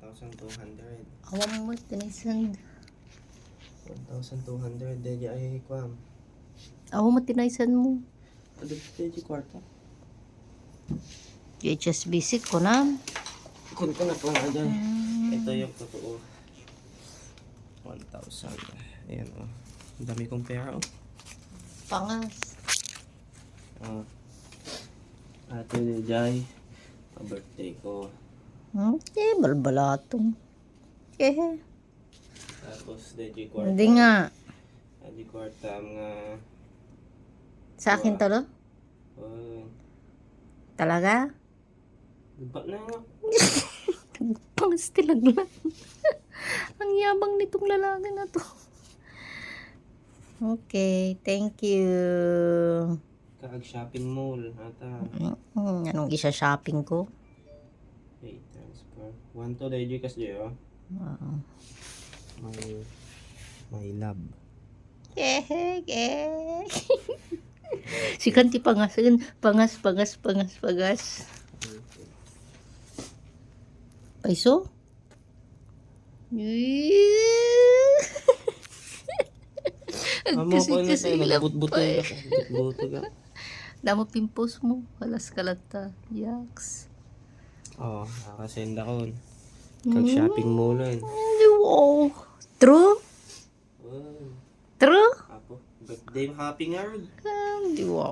1,200. Awam mo, tinaysan. 1,200. Dedi ay kwam. Awam mo, tinaysan mo. Ano dedi kwarta? HSBC ko na. Kun ko na po nga dyan. Ito yung totoo. 1,000. Ayan o. Oh. Ang dami kong pera o. Oh. Pangas. Ate Jai. Pa-birthday ko. Balbalatong. Tapos dedi kwarta. Hindi nga. Dedi kwarta nga. Sa akin to, no? Oh. Talaga? Diba na nga? Pangas tilaglan. Ang yabang nitong lalaki na to. Okay, thank you. Kaag shopping mall. Ata. Anong isa shopping ko? Hey, transfer. 1 to dedi kasi oh. My love. Si Kanti pangas. Paiso? Amo ko na Kasi tayo. sila Nagbutbuto ka. Nagbutbuto ka. Damo pimpos mo. Halas kalata. Yaks. Oo. Nakasend ako. Kag shopping mall yun. Wow. True? Oh. True? Apo. Birthday happy nga rin. Wow.